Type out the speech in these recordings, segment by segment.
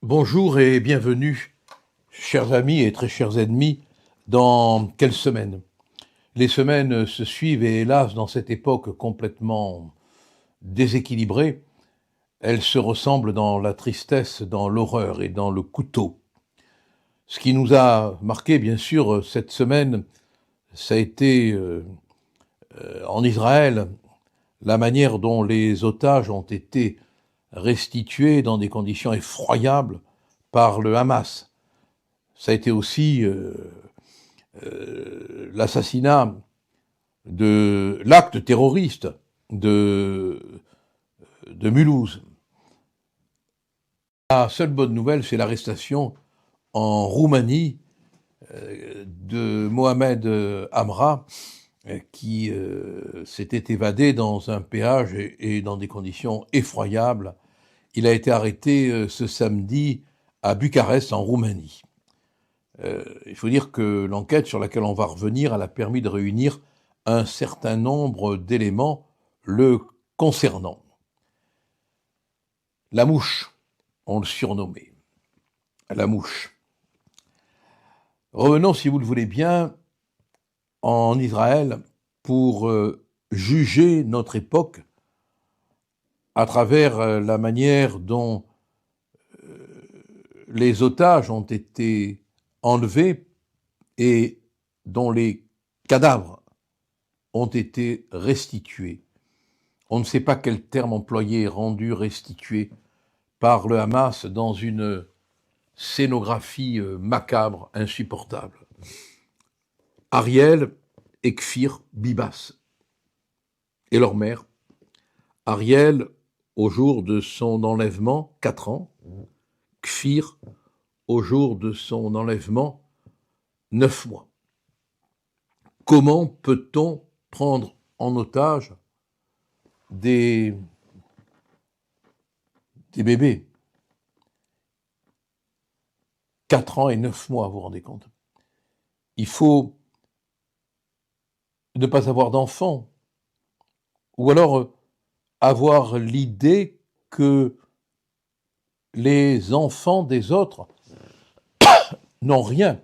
Bonjour et bienvenue, chers amis et très chers ennemis, dans quelle semaine? Les semaines se suivent et hélas, dans cette époque complètement déséquilibrée, elles se ressemblent dans la tristesse, dans l'horreur et dans le couteau. Ce qui nous a marqué, bien sûr, cette semaine, ça a été en Israël, la manière dont les otages ont été restitués dans des conditions effroyables par le Hamas. Ça a été aussi l'assassinat de l'acte terroriste de Mulhouse. La seule bonne nouvelle, c'est l'arrestation en Roumanie de Mohamed Amra, qui s'était évadé dans un péage et dans des conditions effroyables. Il a été arrêté ce samedi à Bucarest, en Roumanie. Il faut dire que l'enquête sur laquelle on va revenir, elle a permis de réunir un certain nombre d'éléments le concernant. La mouche, on le surnommait. La mouche. Revenons, si vous le voulez bien, en Israël pour juger notre époque à travers la manière dont les otages ont été enlevés et dont les cadavres ont été restitués. On ne sait pas quel terme employer, rendu, restitué par le Hamas dans une scénographie macabre, insupportable. Ariel et Kfir Bibas et leur mère. Ariel, au jour de son enlèvement, 4 ans. Kfir, au jour de son enlèvement, 9 mois. Comment peut-on prendre en otage des bébés? 4 ans et 9 mois, vous vous rendez compte? Il faut ne pas avoir d'enfants, ou alors avoir l'idée que les enfants des autres n'ont rien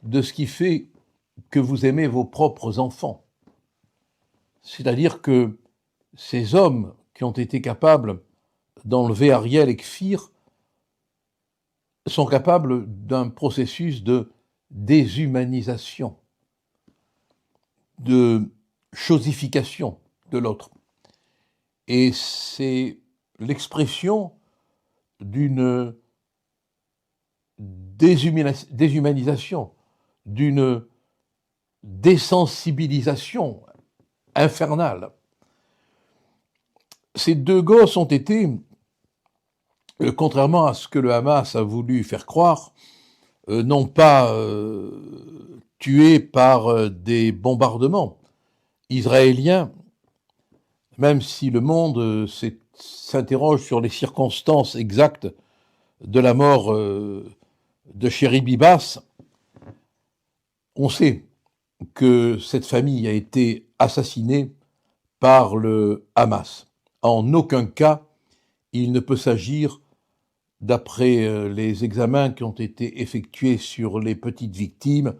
de ce qui fait que vous aimez vos propres enfants. C'est-à-dire que ces hommes qui ont été capables d'enlever Ariel et Kfir sont capables d'un processus de déshumanisation, de chosification de l'autre. Et c'est l'expression d'une déshumanisation, d'une désensibilisation infernale. Ces 2 gosses ont été, contrairement à ce que le Hamas a voulu faire croire, non pas tués par des bombardements israéliens, même si le monde s'interroge sur les circonstances exactes de la mort de Chéri Bibas. On sait que cette famille a été assassinée par le Hamas. En aucun cas, il ne peut s'agir, d'après les examens qui ont été effectués sur les petites victimes,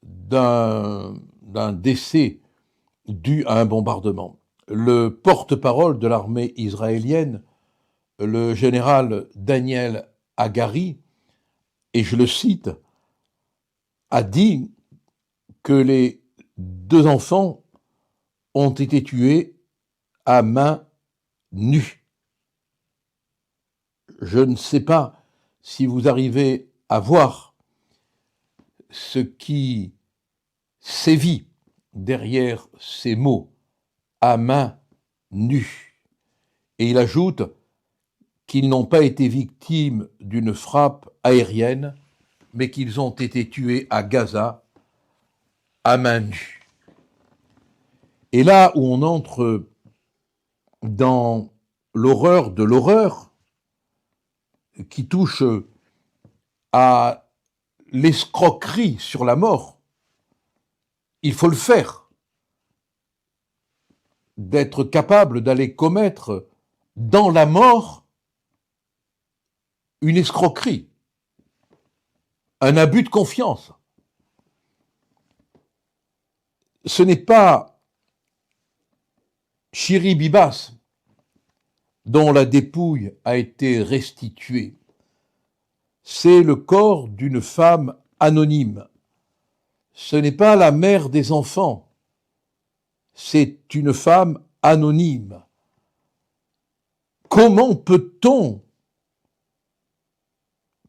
d'un décès dû à un bombardement. Le porte-parole de l'armée israélienne, le général Daniel Hagari, et je le cite, a dit que les 2 enfants ont été tués à main nue. Je ne sais pas si vous arrivez à voir ce qui sévit derrière ces mots, à main nue. Et il ajoute qu'ils n'ont pas été victimes d'une frappe aérienne, mais qu'ils ont été tués à Gaza à main nue. Et là où on entre dans l'horreur de l'horreur, qui touche à l'escroquerie sur la mort, il faut le faire. D'être capable d'aller commettre dans la mort une escroquerie, un abus de confiance. Ce n'est pas Chiri Bibas dont la dépouille a été restituée. C'est le corps d'une femme anonyme. Ce n'est pas la mère des enfants. C'est une femme anonyme. Comment peut-on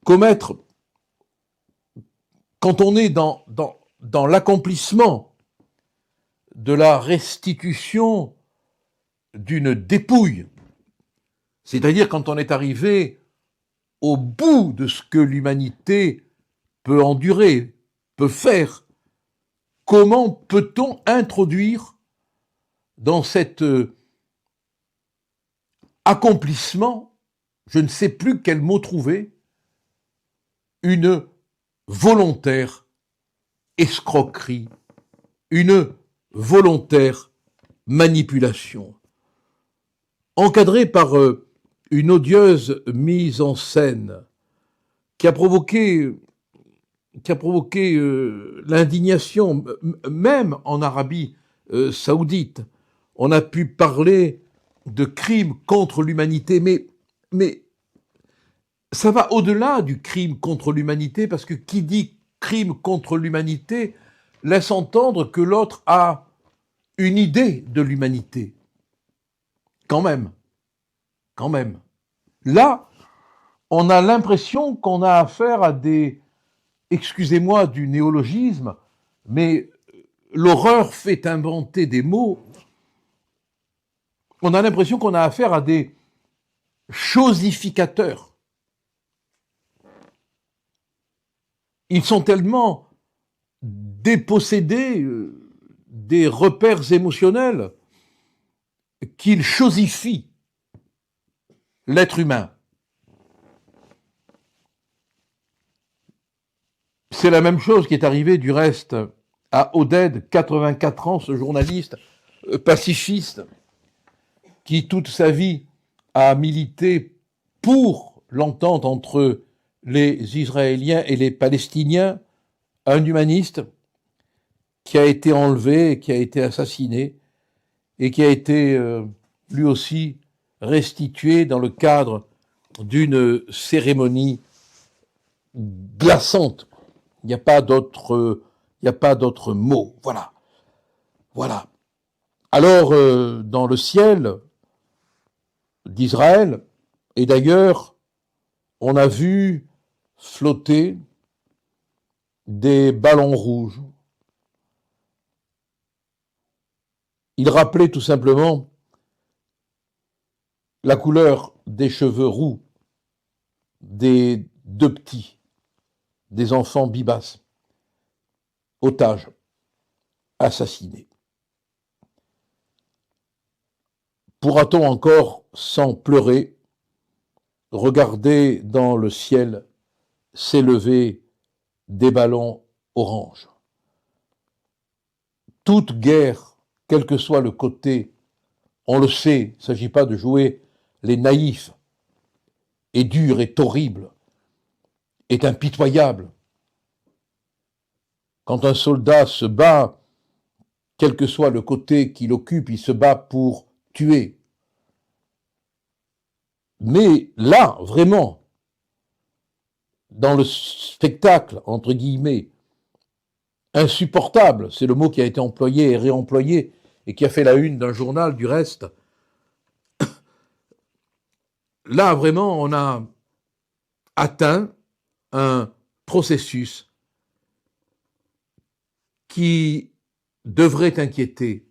commettre, quand on est dans l'accomplissement de la restitution d'une dépouille, c'est-à-dire quand on est arrivé au bout de ce que l'humanité peut endurer, peut faire, comment peut-on introduire dans cet accomplissement, je ne sais plus quel mot trouver, une volontaire escroquerie, une volontaire manipulation, encadrée par une odieuse mise en scène qui a provoqué l'indignation, même en Arabie saoudite. On a pu parler de crimes contre l'humanité, mais ça va au-delà du crime contre l'humanité, parce que qui dit crime contre l'humanité laisse entendre que l'autre a une idée de l'humanité. Quand même. Là, on a l'impression qu'on a affaire à des, excusez-moi du néologisme, mais l'horreur fait inventer des mots. On a l'impression qu'on a affaire à des chosificateurs. Ils sont tellement dépossédés des repères émotionnels qu'ils chosifient l'être humain. C'est la même chose qui est arrivée du reste à Oded, 84 ans, ce journaliste pacifiste qui toute sa vie a milité pour l'entente entre les Israéliens et les Palestiniens, un humaniste qui a été enlevé, qui a été assassiné et qui a été lui aussi restitué dans le cadre d'une cérémonie glaçante. Il n'y a pas d'autre mot. Voilà. Alors, dans le ciel d'Israël, et d'ailleurs, on a vu flotter des ballons rouges. Ils rappelaient tout simplement la couleur des cheveux roux des deux petits, des enfants Bibas, otages, assassinés. Pourra-t-on encore, sans pleurer, regarder dans le ciel s'élever des ballons orange? Toute guerre, quel que soit le côté, on le sait, il ne s'agit pas de jouer les naïfs, est dure, est horrible, est impitoyable. Quand un soldat se bat, quel que soit le côté qu'il occupe, il se bat pour tuer. Mais là, vraiment, dans le spectacle, entre guillemets, insupportable, c'est le mot qui a été employé et réemployé, et qui a fait la une d'un journal du reste, là, vraiment, on a atteint un processus qui devrait inquiéter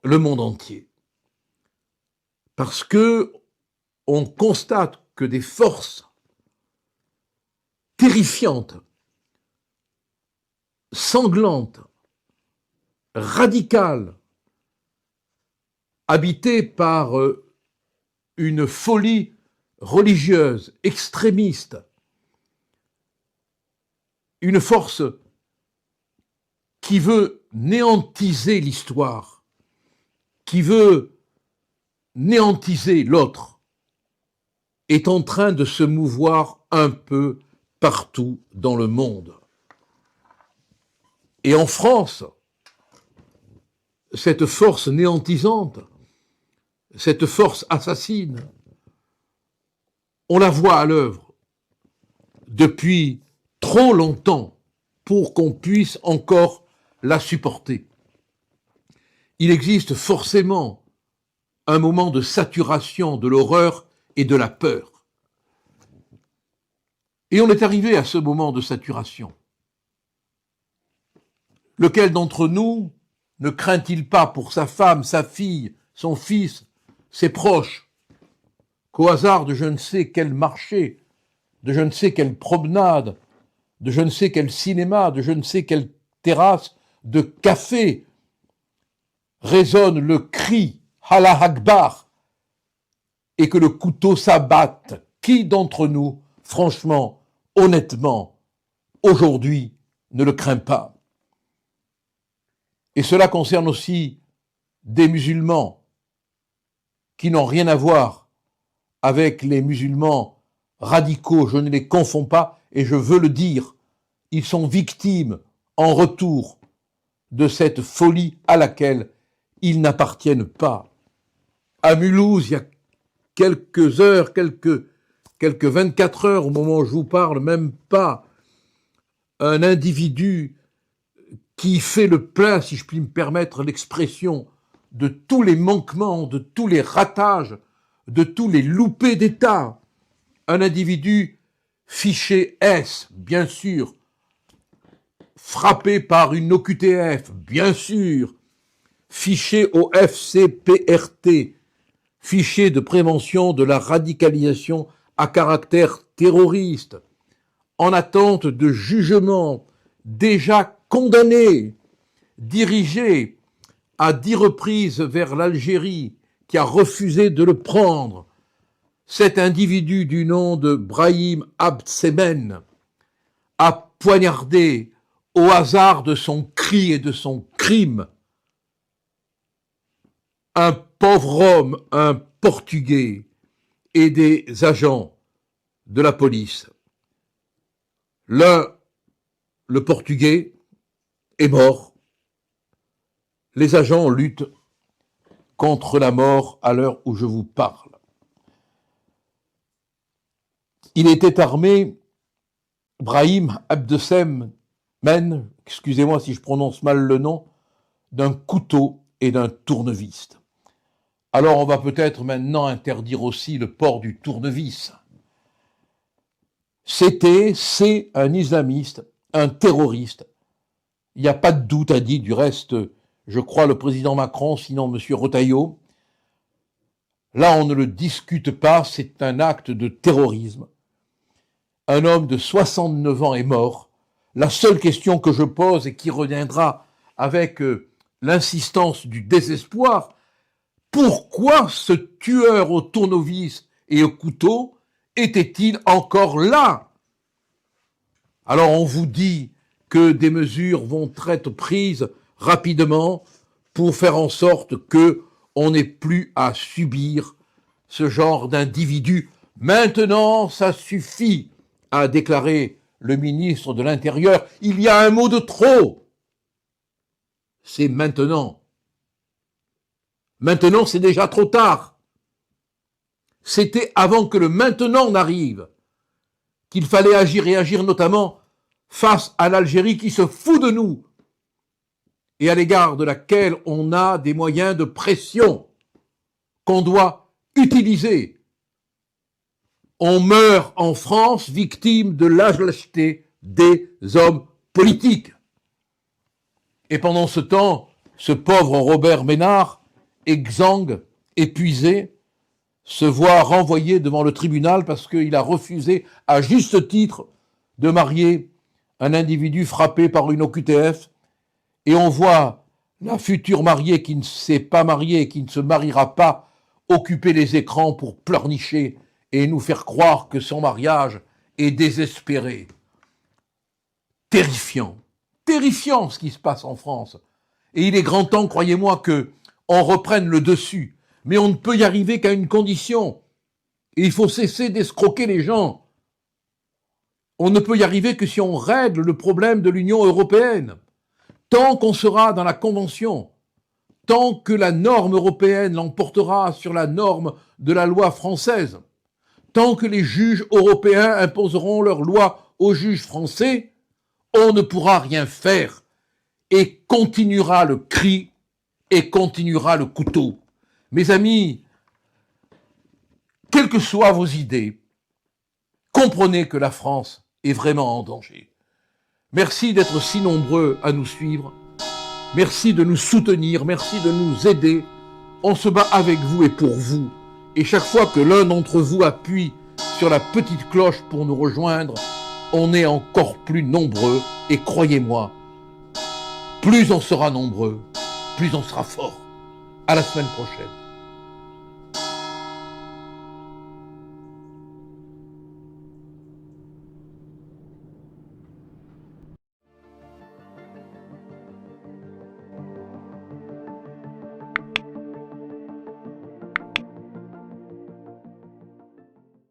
le monde entier. Parce que on constate que des forces terrifiantes, sanglantes, radicales, habitées par une folie religieuse, extrémiste, une force qui veut néantiser l'histoire, qui veut néantiser l'autre, est en train de se mouvoir un peu partout dans le monde. Et en France, cette force néantisante, cette force assassine, on la voit à l'œuvre depuis trop longtemps pour qu'on puisse encore la supporter. Il existe forcément un moment de saturation de l'horreur et de la peur. Et on est arrivé à ce moment de saturation. Lequel d'entre nous ne craint-il pas pour sa femme, sa fille, son fils, ses proches, qu'au hasard de je ne sais quel marché, de je ne sais quelle promenade, de je ne sais quel cinéma, de je ne sais quelle terrasse de café, résonne le cri « Allah Akbar » et que le couteau s'abatte. Qui d'entre nous, franchement, honnêtement, aujourd'hui, ne le craint pas? Et cela concerne aussi des musulmans qui n'ont rien à voir avec les musulmans radicaux. Je ne les confonds pas et je veux le dire. Ils sont victimes en retour de cette folie à laquelle ils n'appartiennent pas. À Mulhouse, il y a quelques heures, quelques 24 heures, au moment où je vous parle, même pas, un individu qui fait le plein, si je puis me permettre l'expression, de tous les manquements, de tous les ratages, de tous les loupés d'État. Un individu fiché S, bien sûr, frappé par une OQTF, bien sûr, fiché au FCPRT, fichier de prévention de la radicalisation à caractère terroriste, en attente de jugement, déjà condamné, dirigé à 10 reprises vers l'Algérie, qui a refusé de le prendre. Cet individu du nom de Brahim Abdsemen a poignardé au hasard de son cri et de son crime un pauvre homme, un Portugais et des agents de la police. L'un, le Portugais, est mort. Les agents luttent contre la mort à l'heure où je vous parle. Il était armé, Brahim Abdesem Men, excusez-moi si je prononce mal le nom, d'un couteau et d'un tournevis. Alors on va peut-être maintenant interdire aussi le port du tournevis. C'est un islamiste, un terroriste. Il n'y a pas de doute, a dit du reste, je crois, le président Macron, sinon M. Retailleau. Là, on ne le discute pas, c'est un acte de terrorisme. Un homme de 69 ans est mort. La seule question que je pose et qui reviendra avec l'insistance du désespoir, pourquoi ce tueur au tournevis et au couteau était-il encore là? Alors on vous dit que des mesures vont être prises rapidement pour faire en sorte que on n'ait plus à subir ce genre d'individus. Maintenant, ça suffit, a déclaré le ministre de l'Intérieur. Il y a un mot de trop. C'est maintenant. Maintenant, c'est déjà trop tard. C'était avant que le maintenant n'arrive qu'il fallait agir et agir notamment face à l'Algérie qui se fout de nous et à l'égard de laquelle on a des moyens de pression qu'on doit utiliser. On meurt en France victime de la lâcheté des hommes politiques. Et pendant ce temps, ce pauvre Robert Ménard, exsangue, épuisé, se voit renvoyé devant le tribunal parce qu'il a refusé, à juste titre, de marier un individu frappé par une OQTF. Et on voit la future mariée qui ne s'est pas mariée et qui ne se mariera pas occuper les écrans pour pleurnicher et nous faire croire que son mariage est désespéré. Terrifiant. Terrifiant ce qui se passe en France. Et il est grand temps, croyez-moi, que on reprenne le dessus. Mais on ne peut y arriver qu'à une condition, Et il faut cesser d'escroquer les gens. On ne peut y arriver que si on règle le problème de l'Union européenne. Tant qu'on sera dans la Convention, tant que la norme européenne l'emportera sur la norme de la loi française, tant que les juges européens imposeront leurs lois aux juges français, on ne pourra rien faire et continuera le cri et continuera le couteau. Mes amis, quelles que soient vos idées, comprenez que la France est vraiment en danger. Merci d'être si nombreux à nous suivre. Merci de nous soutenir, merci de nous aider. On se bat avec vous et pour vous. Et chaque fois que l'un d'entre vous appuie sur la petite cloche pour nous rejoindre, on est encore plus nombreux. Et croyez-moi, plus on sera nombreux, plus on sera fort. À la semaine prochaine.